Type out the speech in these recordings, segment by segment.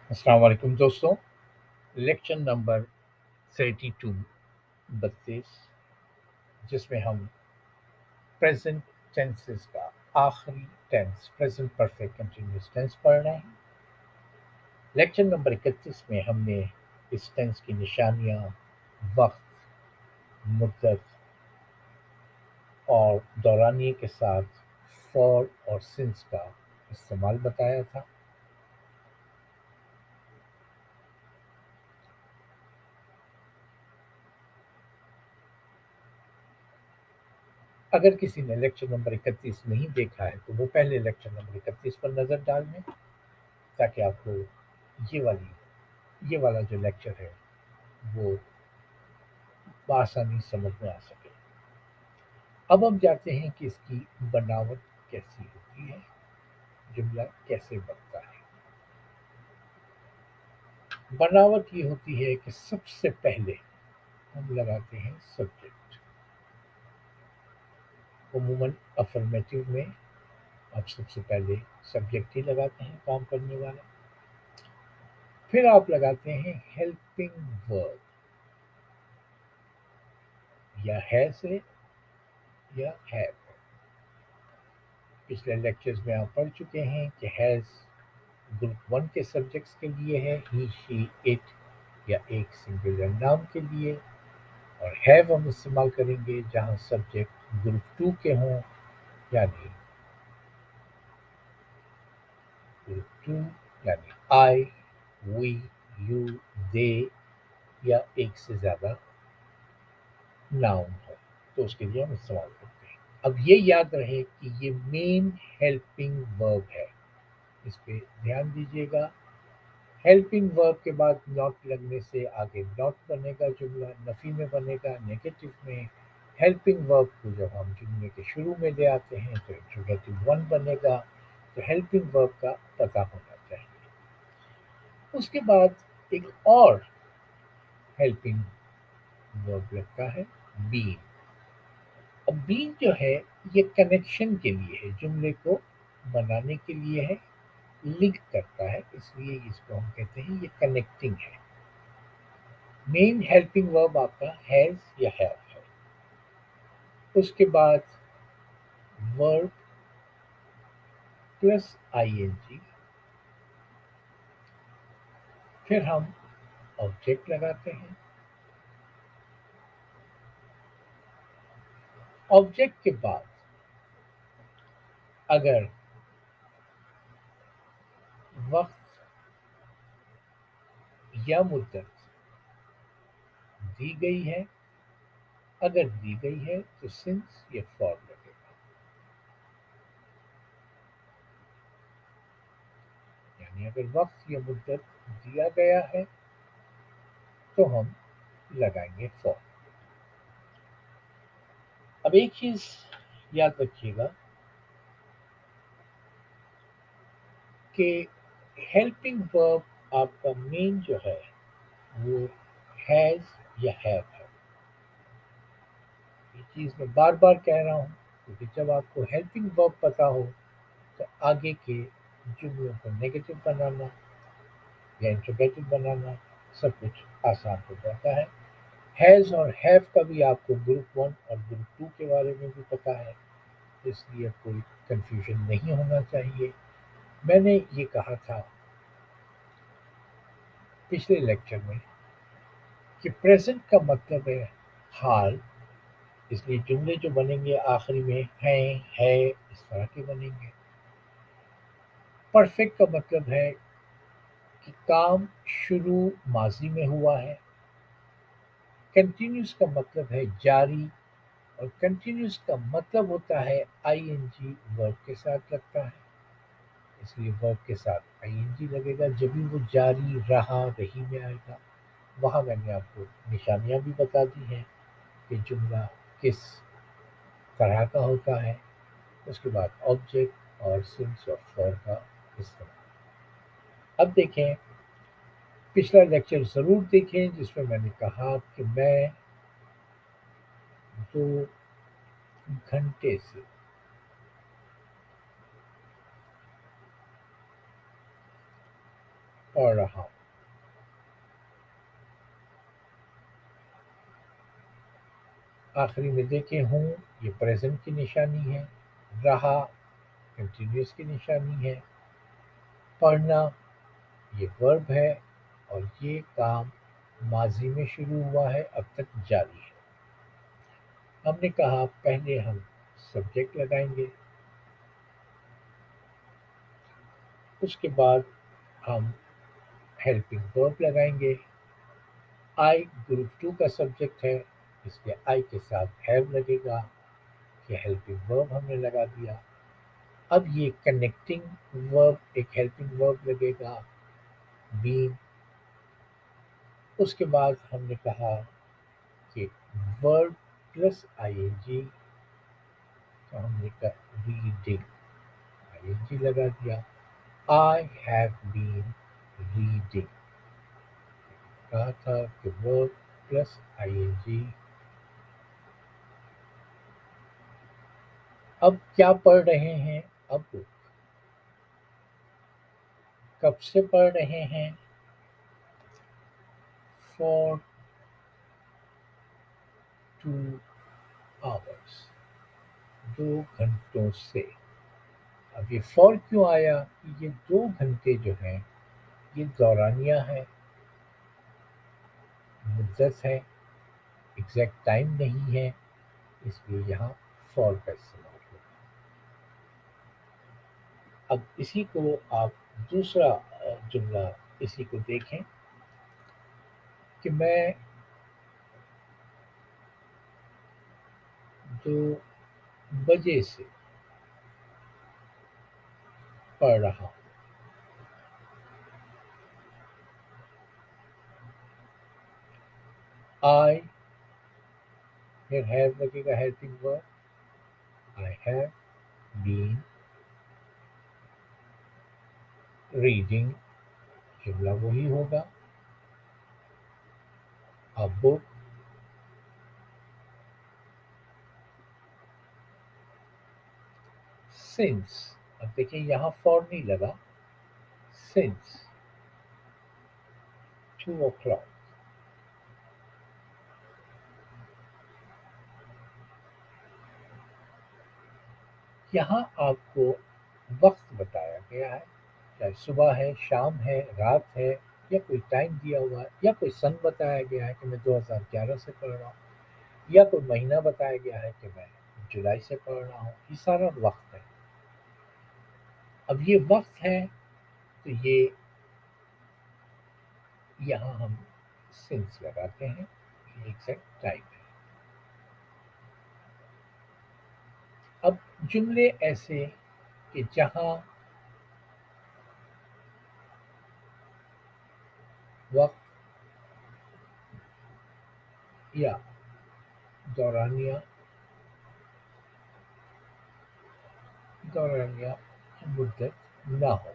अस्सलाम वालेकुम दोस्तों। लेक्चर नंबर 32 32 जिसमें हम प्रेजेंट टेंसेस का आखिरी tense present perfect continuous tense पढ़ रहे हैं। लेक्चर नंबर 31 में हमने इस टेंस की निशानियां, वक्त, मुद्दत और दौरानिये के साथ फॉर और सिंस का इस्तेमाल बताया था। अगर किसी ने लेक्चर नंबर 31 नहीं देखा है तो वो पहले लेक्चर नंबर 31 पर नज़र डाल लें, ताकि आपको ये वाला जो लेक्चर है वो बआसानी समझ में आ सके। अब हम जानते हैं कि इसकी बनावट कैसी होती है, जुमला कैसे बनता है। बनावट ये होती है कि सबसे पहले हम लगाते हैं सब्जेक्ट। अमूमन अफर्मेटिव में आप सबसे पहले सब्जेक्ट ही लगाते हैं, काम करने वाला। फिर आप लगाते हैं हेल्पिंग वर्ब, या है से या हैव। पिछले लेक्चर्स में आप पढ़ चुके हैं कि हैज़ ग्रुप वन के सब्जेक्ट्स के लिए है, ही शी इट या एक सिंगुलर नाउन के लिए। और हैव हम इस्तेमाल करेंगे जहां सब्जेक्ट ग्रुप टू के हों, यानी ग्रुप टू यानी आई, वी, यू, दे या एक से ज्यादा नाउन हो, तो उसके लिए हम इस्तेमाल करते हैं। अब ये याद रहे कि ये मेन हेल्पिंग वर्ब है, इस पे ध्यान दीजिएगा। हेल्पिंग वर्ब के बाद नॉट लगने से आगे नॉट बनेगा, जुमला नफी में बनेगा, नेगेटिव में। हेल्पिंग वर्ब को जब हम जुमले के शुरू में ले आते हैं तो इंट्रोगेटिव वन बनेगा। तो हेल्पिंग वर्ब का पता होना चाहिए। उसके बाद एक और हेल्पिंग वर्ब लगता है, बीइंग। अब बीइंग जो है ये कनेक्शन के लिए है, जुमले को बनाने के लिए है, लिंक करता है, इसलिए इसको हम कहते हैं ये कनेक्टिंग है। मेन हेल्पिंग वर्ब आपका हैज या हैव है। उसके बाद वर्ब प्लस आईएनजी, फिर हम ऑब्जेक्ट लगाते हैं। ऑब्जेक्ट के बाद अगर वक्त या मुद्दत दी गई है, अगर दी गई है तो सिंस या फॉर लगेगा। यानी अगर वक्त या मुद्दत दिया गया है तो हम लगाएंगे फॉर। अब एक चीज याद रखिएगा कि हेल्पिंग वर्ब आपका मेन जो है वो हैज या हैव है। ये चीज मैं बार बार कह रहा हूँ, क्योंकि जब आपको हेल्पिंग वर्ब पता हो तो आगे के जुमलों को नेगेटिव बनाना या इंट्रोगेटिव बनाना सब कुछ आसान हो जाता है। हैज और हैव का भी आपको ग्रुप वन और ग्रुप टू के बारे में भी पता है, इसलिए कोई कंफ्यूजन नहीं होना चाहिए। मैंने ये कहा था पिछले लेक्चर में कि प्रेजेंट का मतलब है हाल, इसलिए जुमले जो बनेंगे आखिरी में हैं, है, इस तरह के बनेंगे। परफेक्ट का मतलब है कि काम शुरू माजी में हुआ है। कंटिन्यूस का मतलब है जारी, और कंटिन्यूस का मतलब होता है आईएनजी वर्ब के साथ लगता है, इसलिए वर्ब के साथ आईएनजी लगेगा जब भी वो जारी रहा रही में आएगा। वहां मैंने आपको निशानियां भी बता दी हैं कि जुमला किस तरह का होता है। उसके बाद ऑब्जेक्ट और सिंस और फॉर का इस्तेमाल। अब देखें, पिछला लेक्चर ज़रूर देखें जिसमें मैंने कहा कि मैं 2 घंटे से पढ़ रहा हूँ। आखिरी में देखे हूँ, ये प्रेजेंट की निशानी है। रहा कंटिन्यूस की निशानी है। पढ़ना ये वर्ब है और ये काम माजी में शुरू हुआ है, अब तक जारी है। हमने कहा पहले हम सब्जेक्ट लगाएंगे, उसके बाद हम हेल्पिंग वर्ब लगाएंगे। आई ग्रुप टू का सब्जेक्ट है, इसलिए आई के साथ हैव लगेगा। ये हेल्पिंग वर्ब हमने लगा दिया। अब ये कनेक्टिंग वर्ब, एक हेल्पिंग वर्ब लगेगा, बीन। उसके बाद हमने कहा कि वर्ब प्लस आईएनजी, तो हमने कहा रीडिंग, आईएनजी लगा दिया। आई हैव बीन रीडिंग, कहा था कि वर्ब प्लस आईएनजी। अब क्या पढ़ रहे हैं? अब कब से पढ़ रहे हैं? फॉर 2 आवर्स, 2 घंटों से। अब ये फॉर क्यों आया? ये 2 घंटे जो हैं ये दौरानिया है, मुद्दत है, एग्जैक्ट टाइम नहीं है, इसलिए यहाँ फॉर का इस्तेमाल होगा। अब इसी को आप दूसरा जुमला इसी को देखें कि मैं 2 बजे से पढ़ रहा हूँ। आई, फिर हैव लगेगा, helping verb. I have been reading, जुमला वही होगा। A book, since. अब देखिए यहाँ फॉर नहीं लगा, सिंस 2 o'clock। यहाँ आपको वक्त बताया गया है, चाहे सुबह है, शाम है, रात है, या कोई टाइम दिया हुआ है, या कोई सन बताया गया है कि मैं 2011 से पढ़ रहा हूँ, या कोई महीना बताया गया है कि मैं जुलाई से पढ़ रहा हूँ। ये सारा वक्त है। अब ये वक्त है तो ये यहाँ हम सिंस लगाते हैं, ये एग्जैक्ट टाइम है। अब जुमले ऐसे कि जहाँ वक्त या दौरानिया दौरानिया मुद्दत ना हो।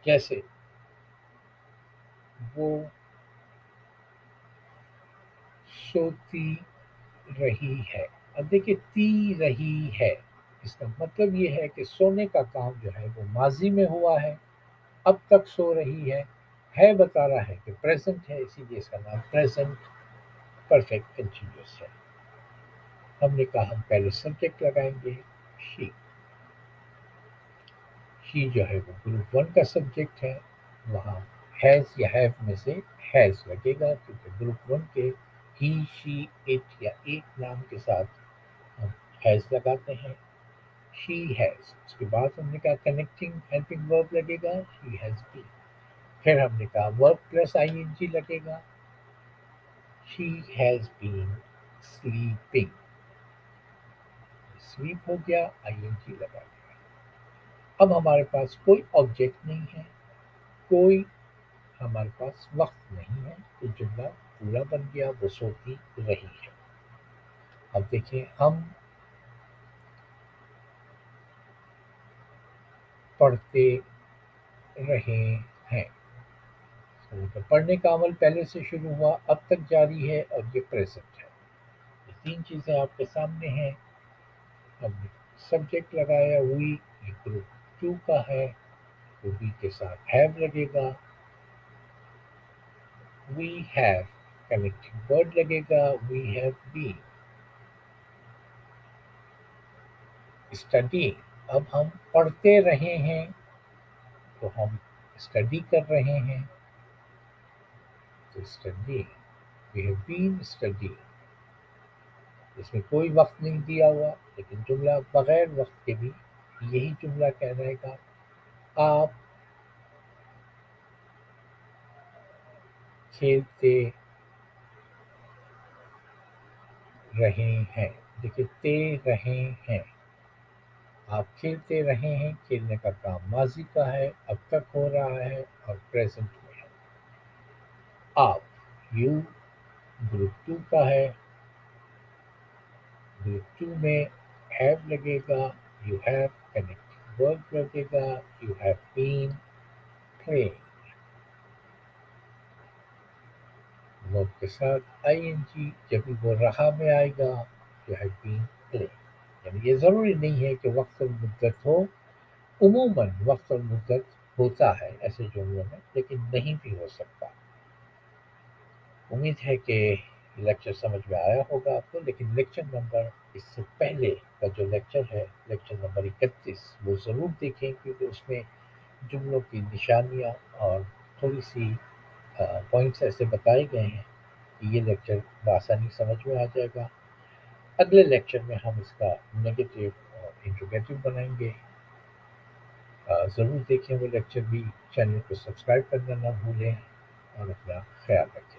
जैसे वो सोती रही है। अब देखिए ती रही है, इसका मतलब ये है कि सोने का काम जो है वो माजी में हुआ है, अब तक सो रही है बता रहा है कि प्रेजेंट है, इसीलिए इसका नाम प्रेजेंट परफेक्ट कंटिन्यूअस है। हमने कहा हम पहले सब्जेक्ट लगाएंगे, शी। शी जो है वो ग्रुप वन का सब्जेक्ट है, वहाँ हैज़ या हैव में से हैज़ लगेगा, क्योंकि ग्रुप वन के ही, शी, इट या एक नाम के साथ हम हैज़ लगाते हैं। शी हैज़, उसके बाद हमने कहा कनेक्टिंग हेल्पिंग वर्ब लगेगा, शी हैज़ बीन। फिर हमने कहा वर्ब प्लस आईएनजी लगेगा, she has been sleeping. Sleep हो गया, आईएनजी लगा दिया। अब हमारे पास कोई ऑब्जेक्ट नहीं है, कोई हमारे पास वक्त नहीं है, तो जुमला पूरा बन गया, वो सोती रही है। अब देखिए हम पढ़ते रहे हैं, तो पढ़ने का अमल पहले से शुरू हुआ, अब तक जारी है, और ये प्रेजेंट है। ये 3 चीज़ें आपके सामने हैं। अब सब्जेक्ट लगाया वी, ये ग्रुप टू का है, तो वी के साथ हैव लगेगा, वी हैव कनेक्टिंग वर्ड लगेगा, वी हैव बीन स्टडी। अब हम पढ़ते रहे हैं, तो हम स्टडी कर रहे हैं, तो study, we have been study. इसमें कोई वक्त नहीं दिया हुआ, लेकिन जुमला बगैर वक्त के भी यही जुमला कह रहेगा, आप खेलते रहे हैं। देखिए ते रहे हैं, आप खेलते रहे हैं, खेलने का काम माजी का है, अब तक हो रहा है और प्रेजेंट में है। आप, यू ग्रुप टू का है, ग्रुप टू में हैव लगेगा, यू हैव कनेक्टिंग वर्ब लगेगा, you have been playing, verb के साथ आईएनजी जब भी वो रहा में आएगा, यू हैव बीन प्लेइंग। यानी ये ज़रूरी नहीं है कि वक्त और मुद्दत हो, उमूमन वक्त और मुद्दत होता है ऐसे जुमलों में, लेकिन नहीं भी हो सकता। उम्मीद है कि लेक्चर समझ में आया होगा आपको, लेकिन लेक्चर नंबर इससे पहले का जो लेक्चर है, लेक्चर नंबर 31, वो ज़रूर देखें, क्योंकि उसमें जुमलों की निशानियाँ और थोड़ी सी पॉइंट्स ऐसे बताए गए हैं कि ये लेक्चर बआसानी समझ में आ जाएगा। अगले लेक्चर में हम इसका नेगेटिव और इंट्रोगेटिव बनाएंगे। ज़रूर देखें वो लेक्चर भी। चैनल को सब्सक्राइब करना ना भूलें और अपना ख्याल रखें।